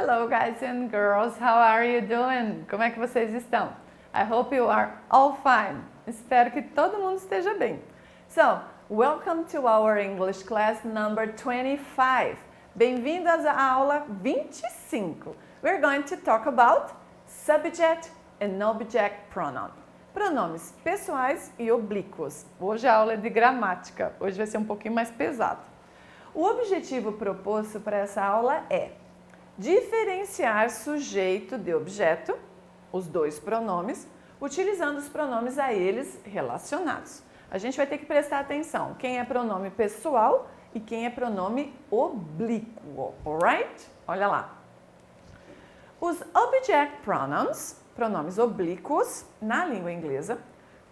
Hello guys and girls, how are you doing? Como é que vocês estão? I hope you are all fine. Espero que todo mundo esteja bem. So, welcome to our English class number 25. Bem-vindas à aula 25. We're going to talk about subject and object pronoun. Pronomes pessoais e oblíquos. Hoje a aula é de gramática. Hoje vai ser um pouquinho mais pesado. O objetivo proposto para essa aula é diferenciar sujeito de objeto, os dois pronomes, utilizando os pronomes a eles relacionados. A gente vai ter que prestar atenção quem é pronome pessoal e quem é pronome oblíquo, alright? Olha lá. Os object pronouns, pronomes oblíquos, na língua inglesa,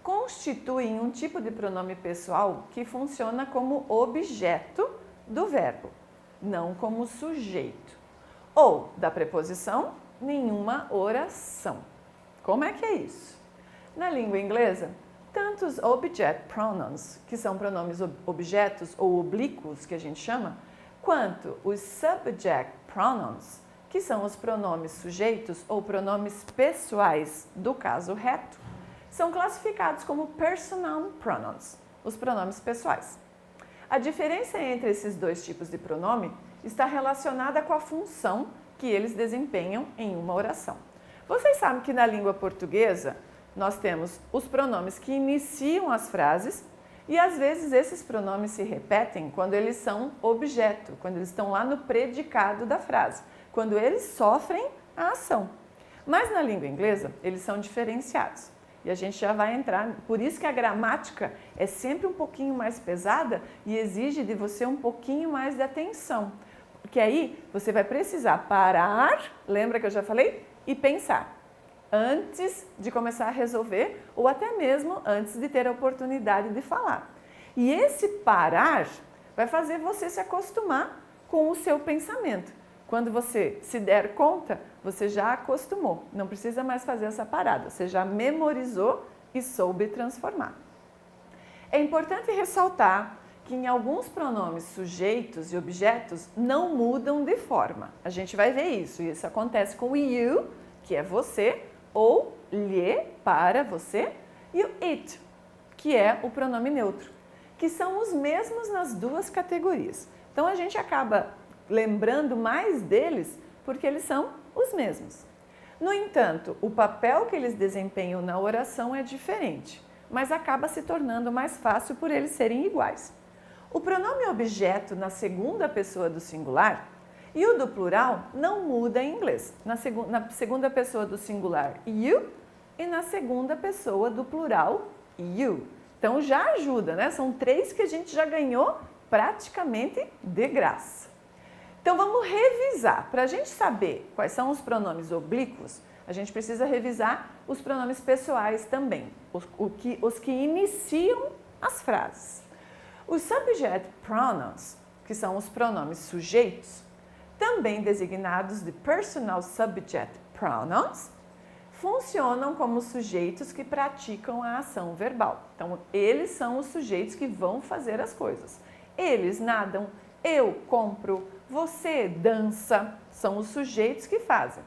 constituem um tipo de pronome pessoal que funciona como objeto do verbo, não como sujeito, ou da preposição nenhuma oração. Como é que é isso? Na língua inglesa, tanto os object pronouns, que são pronomes objetos ou oblíquos, que a gente chama, quanto os subject pronouns, que são os pronomes sujeitos ou pronomes pessoais do caso reto, são classificados como personal pronouns, os pronomes pessoais. A diferença entre esses dois tipos de pronome está relacionada com a função que eles desempenham em uma oração. Vocês sabem que na língua portuguesa nós temos os pronomes que iniciam as frases e às vezes esses pronomes se repetem quando eles são objeto, quando eles estão lá no predicado da frase, quando eles sofrem a ação. Mas na língua inglesa eles são diferenciados. E a gente já vai entrar, por isso que a gramática é sempre um pouquinho mais pesada e exige de você um pouquinho mais de atenção. Porque aí você vai precisar parar, lembra que eu já falei? E pensar antes de começar a resolver ou até mesmo antes de ter a oportunidade de falar. E esse parar vai fazer você se acostumar com o seu pensamento. Quando você se der conta, você já acostumou, não precisa mais fazer essa parada, você já memorizou e soube transformar. É importante ressaltar que em alguns pronomes sujeitos e objetos não mudam de forma. A gente vai ver isso, e isso acontece com o you, que é você, ou lhe, para você, e o it, que é o pronome neutro, que são os mesmos nas duas categorias. Então a gente acaba lembrando mais deles porque eles são os mesmos. No entanto, o papel que eles desempenham na oração é diferente, mas acaba se tornando mais fácil por eles serem iguais. O pronome objeto na segunda pessoa do singular e o do plural não muda em inglês. Na segunda pessoa do singular, you, e na segunda pessoa do plural, you. Então já ajuda, né? São três que a gente já ganhou praticamente de graça. Então vamos revisar. Para a gente saber quais são os pronomes oblíquos, a gente precisa revisar os pronomes pessoais também, os que iniciam as frases. Os subject pronouns, que são os pronomes sujeitos, também designados de personal subject pronouns, funcionam como sujeitos que praticam a ação verbal. Então, eles são os sujeitos que vão fazer as coisas. Eles nadam, eu compro, você dança, são os sujeitos que fazem,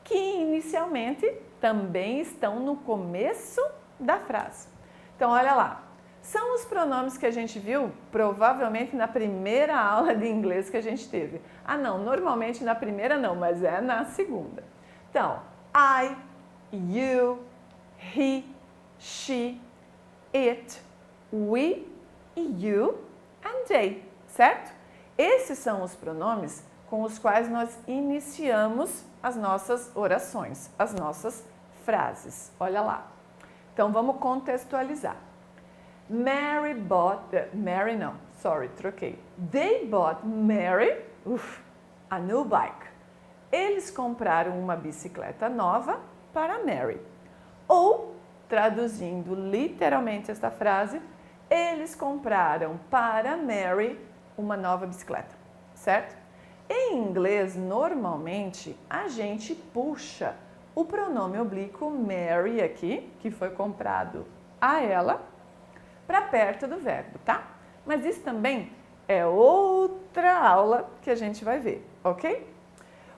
que inicialmente também estão no começo da frase. Então, olha lá, são os pronomes que a gente viu provavelmente na primeira aula de inglês que a gente teve. Ah não, normalmente na primeira não, mas é na segunda. Então, I, you, he, she, it, we, you and they, certo? Esses são os pronomes com os quais nós iniciamos as nossas orações, as nossas frases. Olha lá. Então, vamos contextualizar. Mary bought... Mary não, sorry, troquei. They bought Mary a new bike. Eles compraram uma bicicleta nova para Mary. Ou, traduzindo literalmente esta frase, eles compraram para Mary uma nova bicicleta, certo? Em inglês, normalmente, a gente puxa o pronome oblíquo Mary aqui, que foi comprado a ela, para perto do verbo, tá? Mas isso também é outra aula que a gente vai ver, ok?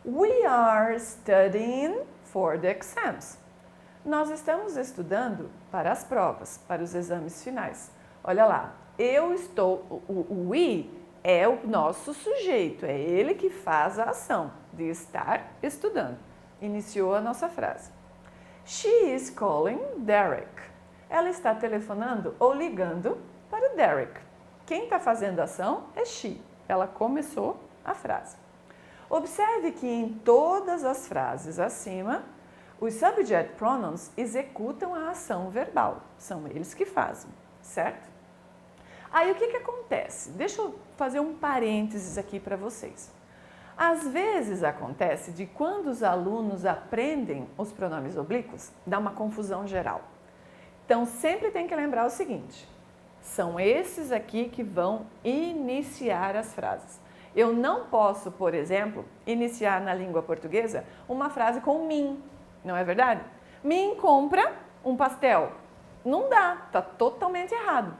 We are studying for the exams. Nós estamos estudando para as provas, para os exames finais. Olha lá, o we é o nosso sujeito, é ele que faz a ação de estar estudando. Iniciou a nossa frase. She is calling Derek. Ela está telefonando ou ligando para o Derek. Quem está fazendo a ação é she. Ela começou a frase. Observe que em todas as frases acima, os subject pronouns executam a ação verbal. São eles que fazem, certo? Aí o que acontece? Deixa eu fazer um parênteses aqui para vocês. Às vezes acontece de quando os alunos aprendem os pronomes oblíquos, dá uma confusão geral. Então sempre tem que lembrar o seguinte, são esses aqui que vão iniciar as frases. Eu não posso, por exemplo, iniciar na língua portuguesa uma frase com mim, não é verdade? Mim compra um pastel. Não dá, está totalmente errado.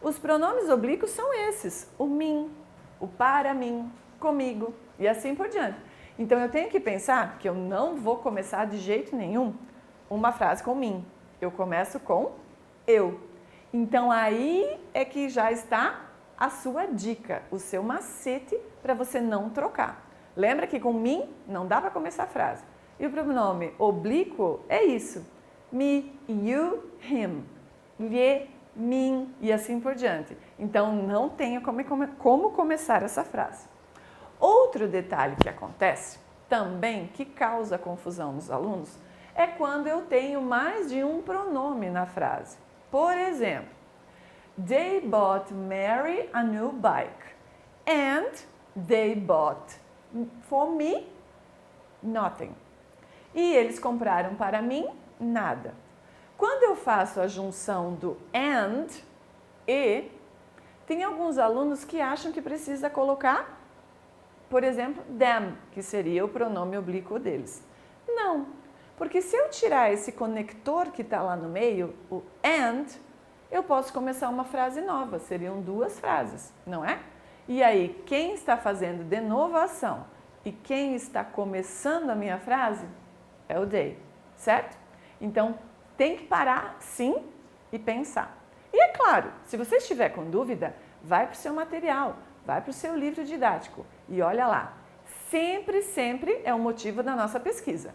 Os pronomes oblíquos são esses, o mim, o para mim, comigo e assim por diante. Então eu tenho que pensar que eu não vou começar de jeito nenhum uma frase com mim. Eu começo com eu. Então aí é que já está a sua dica, o seu macete para você não trocar. Lembra que com mim não dá para começar a frase. E o pronome oblíquo é isso. Me, you, him. Lhe, mim e assim por diante. Então não tenho como começar essa frase. Outro detalhe que acontece também que causa confusão nos alunos é quando eu tenho mais de um pronome na frase. Por exemplo, they bought Mary a new bike and they bought for me nothing. E eles compraram para mim nada. Quando eu faço a junção do and e, tem alguns alunos que acham que precisa colocar, por exemplo, them, que seria o pronome oblíquo deles. Não, porque se eu tirar esse conector que está lá no meio, o and, eu posso começar uma frase nova, seriam duas frases, não é? E aí, quem está fazendo de novo a ação e quem está começando a minha frase é o they, certo? Então, tem que parar, sim, e pensar. E é claro, se você estiver com dúvida, vai para o seu material, vai para o seu livro didático e olha lá. Sempre, sempre é o motivo da nossa pesquisa.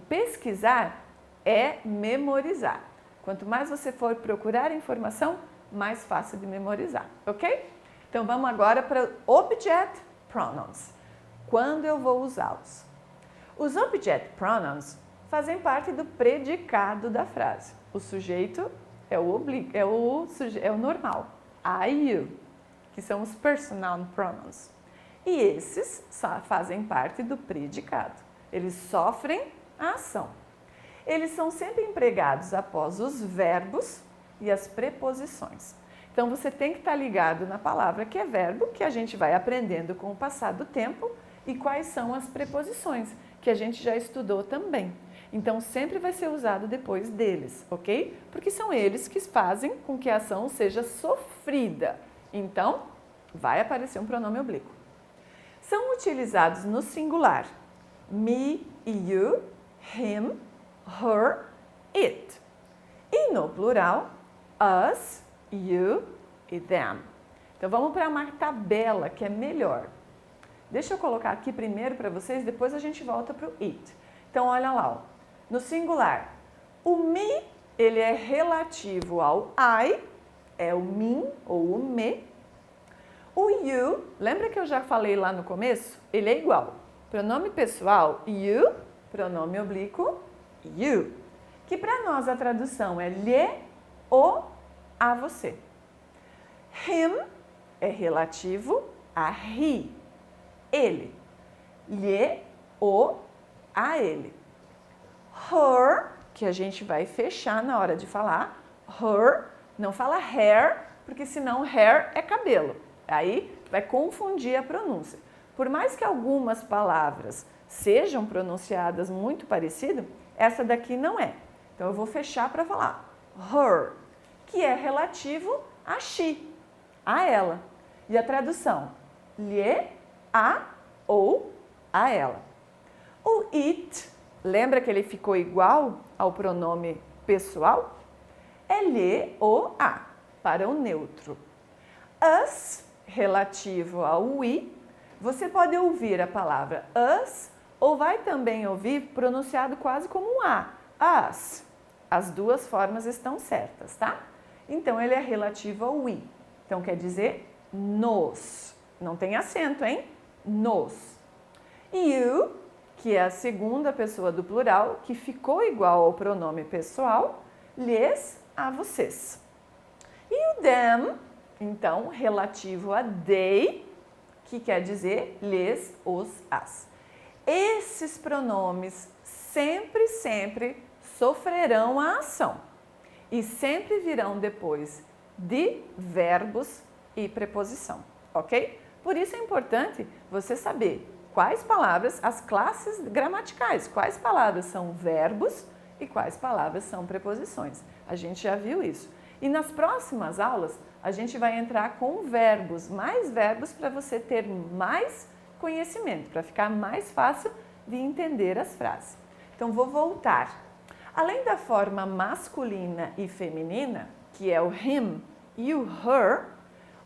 Pesquisar é memorizar. Quanto mais você for procurar informação, mais fácil de memorizar, ok? Então vamos agora para object pronouns. Quando eu vou usá-los? Os object pronouns fazem parte do predicado da frase. O sujeito é o normal, I, you, que são os personal pronouns. E esses fazem parte do predicado. Eles sofrem a ação. Eles são sempre empregados após os verbos e as preposições. Então você tem que estar ligado na palavra que é verbo, que a gente vai aprendendo com o passar do tempo, e quais são as preposições, que a gente já estudou também. Então sempre vai ser usado depois deles, ok? Porque são eles que fazem com que a ação seja sofrida. Então, vai aparecer um pronome oblíquo. São utilizados no singular, me e you, him, her, it. E no plural, us, you e them. Então vamos para uma tabela que é melhor. Deixa eu colocar aqui primeiro para vocês, depois a gente volta para o it. Então olha lá, ó. No singular, o me, ele é relativo ao I, é o mim ou o me. O you, lembra que eu já falei lá no começo? Ele é igual. Pronome pessoal, you, pronome oblíquo, you. Que para nós a tradução é lhe, o, a você. Him é relativo a he, ele. Lhe, o, a ele. Her, que a gente vai fechar na hora de falar. Her, não fala hair, porque senão hair é cabelo. Aí vai confundir a pronúncia. Por mais que algumas palavras sejam pronunciadas muito parecido, essa daqui não é. Então eu vou fechar para falar her, que é relativo a she, a ela. E a tradução, lhe, a ou a ela. O it, lembra que ele ficou igual ao pronome pessoal? É lhe ou a, para o neutro. Us, relativo ao we, você pode ouvir a palavra us ou vai também ouvir pronunciado quase como um a, us. As duas formas estão certas, tá? Então, ele é relativo ao we. Então, quer dizer nos. Não tem acento, hein? Nos. You, que é a segunda pessoa do plural, que ficou igual ao pronome pessoal, lhes, a vocês. E o them, então, relativo a they, que quer dizer lhes, os, as. Esses pronomes sempre sofrerão a ação e sempre virão depois de verbos e preposição, ok? Por isso é importante você saber quais palavras, as classes gramaticais, quais palavras são verbos e quais palavras são preposições. A gente já viu isso. E nas próximas aulas, a gente vai entrar com verbos, mais verbos para você ter mais conhecimento, para ficar mais fácil de entender as frases. Então, vou voltar. Além da forma masculina e feminina, que é o him e o her,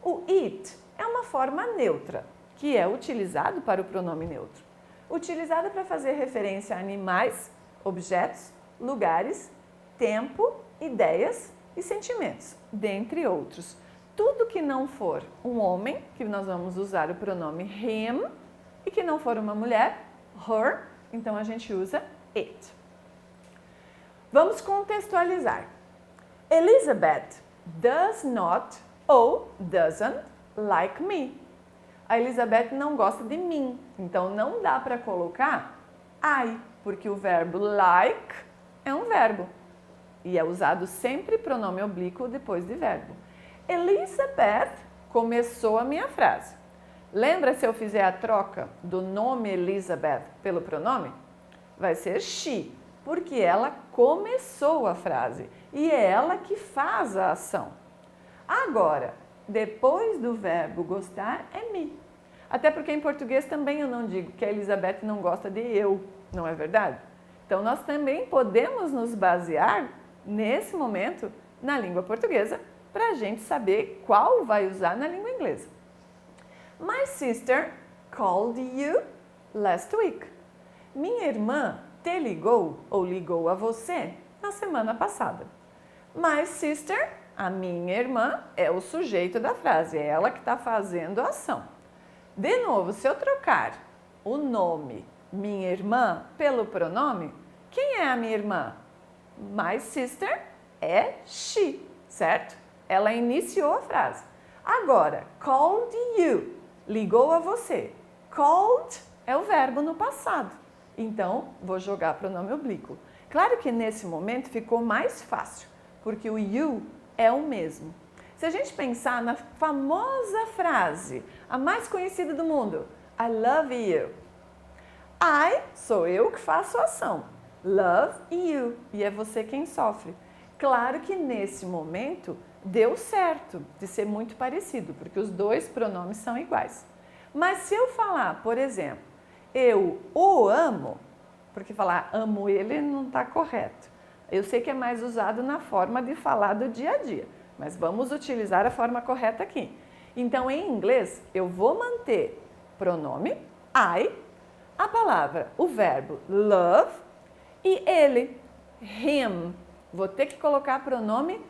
o it é uma forma neutra, que é utilizado para o pronome neutro. Utilizado para fazer referência a animais, objetos, lugares, tempo, ideias e sentimentos, dentre outros. Tudo que não for um homem, que nós vamos usar o pronome him, e que não for uma mulher, her, então a gente usa it. Vamos contextualizar. Elizabeth does not ou doesn't like me. A Elizabeth não gosta de mim, então não dá para colocar I, porque o verbo like é um verbo e é usado sempre pronome oblíquo depois de verbo. Elizabeth começou a minha frase. Lembra se eu fizer a troca do nome Elizabeth pelo pronome? Vai ser she, porque ela começou a frase e é ela que faz a ação. Agora, depois do verbo gostar é me. Até porque em português também eu não digo que a Elizabeth não gosta de eu, não é verdade? Então nós também podemos nos basear nesse momento na língua portuguesa para a gente saber qual vai usar na língua inglesa. My sister called you last week. Minha irmã te ligou ou ligou a você na semana passada. My sister, a minha irmã, é o sujeito da frase, é ela que está fazendo a ação. De novo, se eu trocar o nome minha irmã pelo pronome, quem é a minha irmã? My sister é she, certo? Ela iniciou a frase. Agora, called you, ligou a você. Called é o verbo no passado. Então, vou jogar pronome oblíquo. Claro que nesse momento ficou mais fácil, porque o you é o mesmo. Se a gente pensar na famosa frase, a mais conhecida do mundo, I love you. I sou eu que faço a ação. Love you. E é você quem sofre. Claro que nesse momento deu certo de ser muito parecido, porque os dois pronomes são iguais. Mas se eu falar, por exemplo, eu o amo, porque falar amo ele não está correto. Eu sei que é mais usado na forma de falar do dia a dia, mas vamos utilizar a forma correta aqui. Então, em inglês, eu vou manter pronome I, a palavra, o verbo love e ele, him. Vou ter que colocar pronome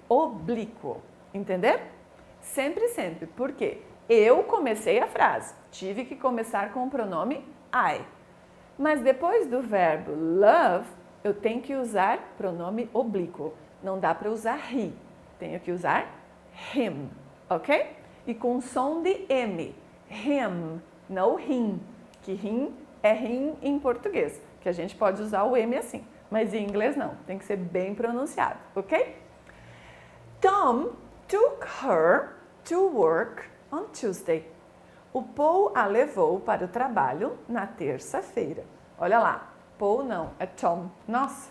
oblíquo, entender? Sempre, porque eu comecei a frase, tive que começar com o pronome I. Mas depois do verbo love, eu tenho que usar pronome oblíquo. Não dá para usar he, tenho que usar him, ok? E com som de M, him, não him, que him é him em português, que a gente pode usar o M assim, mas em inglês não, tem que ser bem pronunciado, ok? Tom took her to work on Tuesday. O Paul a levou para o trabalho na terça-feira. Olha lá, Paul não, é Tom. Nossa,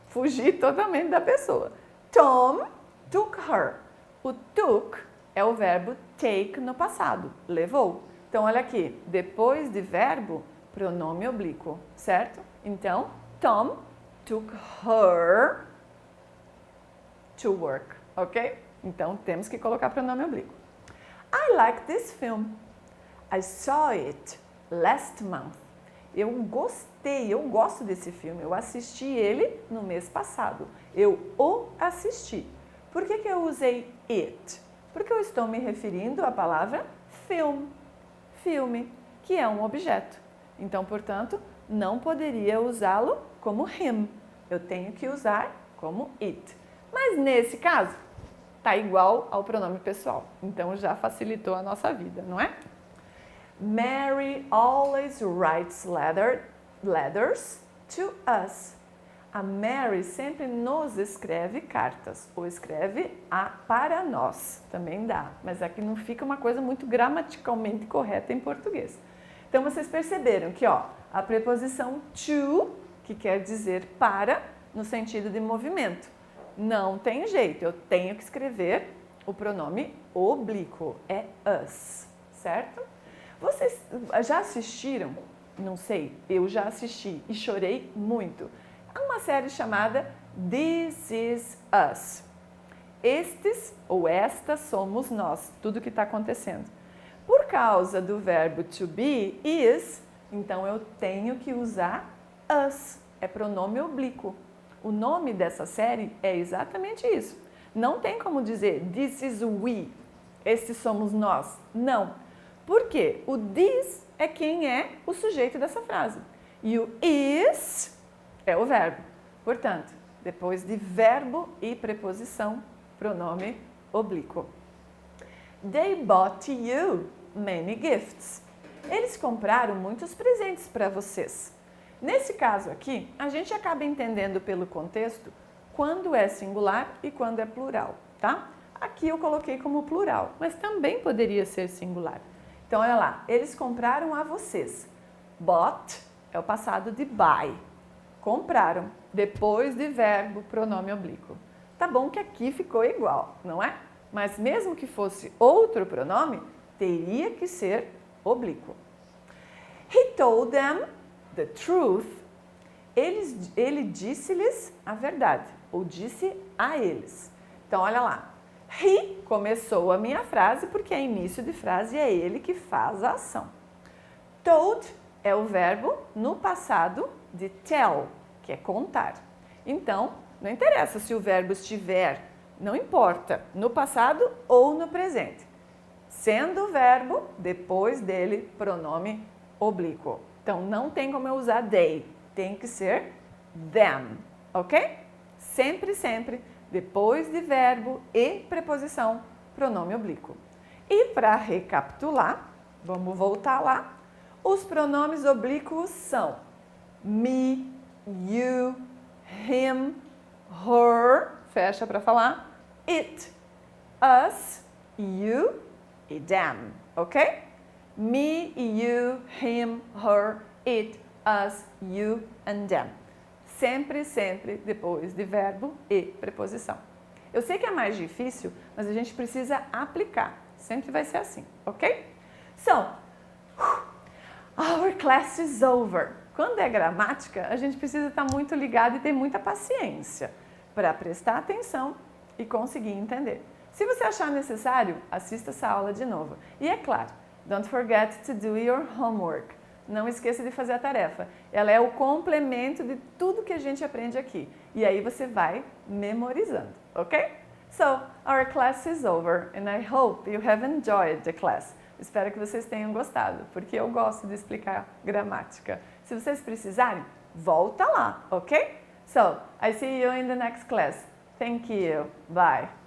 fugi totalmente da pessoa. Tom took her. O took é o verbo take no passado, levou. Então, olha aqui, depois de verbo, pronome oblíquo, certo? Então, Tom took her to work, ok? Então, temos que colocar pronome oblíquo. I like this film. I saw it last month. Eu gosto desse filme. Eu assisti ele no mês passado. Eu o assisti. Por que eu usei it? Porque eu estou me referindo à palavra film, filme, que é um objeto. Então, portanto, não poderia usá-lo como him. Eu tenho que usar como it. Mas nesse caso, tá igual ao pronome pessoal. Então já facilitou a nossa vida, não é? Mary always writes letters to us. A Mary sempre nos escreve cartas, ou escreve para nós, também dá. Mas aqui não fica uma coisa muito gramaticalmente correta em português. Então vocês perceberam que a preposição to, que quer dizer para, no sentido de movimento. Não tem jeito, eu tenho que escrever o pronome oblíquo, é us, certo? Vocês já assistiram? Não sei, eu já assisti e chorei muito. Há uma série chamada This Is Us. Estes ou estas somos nós, tudo que está acontecendo. Por causa do verbo to be, is, então eu tenho que usar us, é pronome oblíquo. O nome dessa série é exatamente isso. Não tem como dizer this is we, estes somos nós. Não. Por quê? O this é quem é o sujeito dessa frase. E o is é o verbo. Portanto, depois de verbo e preposição, pronome oblíquo. They bought you many gifts. Eles compraram muitos presentes para vocês. Nesse caso aqui, a gente acaba entendendo pelo contexto quando é singular e quando é plural, tá? Aqui eu coloquei como plural, mas também poderia ser singular. Então, olha lá, eles compraram a vocês. Bought é o passado de buy. Compraram, depois de verbo, pronome oblíquo. Tá bom que aqui ficou igual, não é? Mas mesmo que fosse outro pronome, teria que ser oblíquo. He told them the truth. Ele disse-lhes a verdade, ou disse a eles. Então, olha lá. He começou a minha frase porque é início de frase e é ele que faz a ação. Told é o verbo no passado de tell, que é contar. Então, não interessa se o verbo estiver, não importa, no passado ou no presente. Sendo o verbo, depois dele, pronome oblíquo. Então, não tem como eu usar they, tem que ser them, ok? Sempre, sempre, depois de verbo e preposição, pronome oblíquo. E para recapitular, vamos voltar lá, os pronomes oblíquos são me, you, him, her, fecha para falar, it, us, you e them, ok? Me, you, him, her, it, us, you and them. Sempre, sempre depois de verbo e preposição. Eu sei que é mais difícil, mas a gente precisa aplicar. Sempre vai ser assim, ok? So, our class is over. Quando é gramática, a gente precisa estar muito ligado e ter muita paciência para prestar atenção e conseguir entender. Se você achar necessário, assista essa aula de novo. E é claro, don't forget to do your homework. Não esqueça de fazer a tarefa. Ela é o complemento de tudo que a gente aprende aqui. E aí você vai memorizando, ok? So, our class is over and I hope you have enjoyed the class. Espero que vocês tenham gostado, porque eu gosto de explicar gramática. Se vocês precisarem, volta lá, ok? So, I see you in the next class. Thank you. Bye.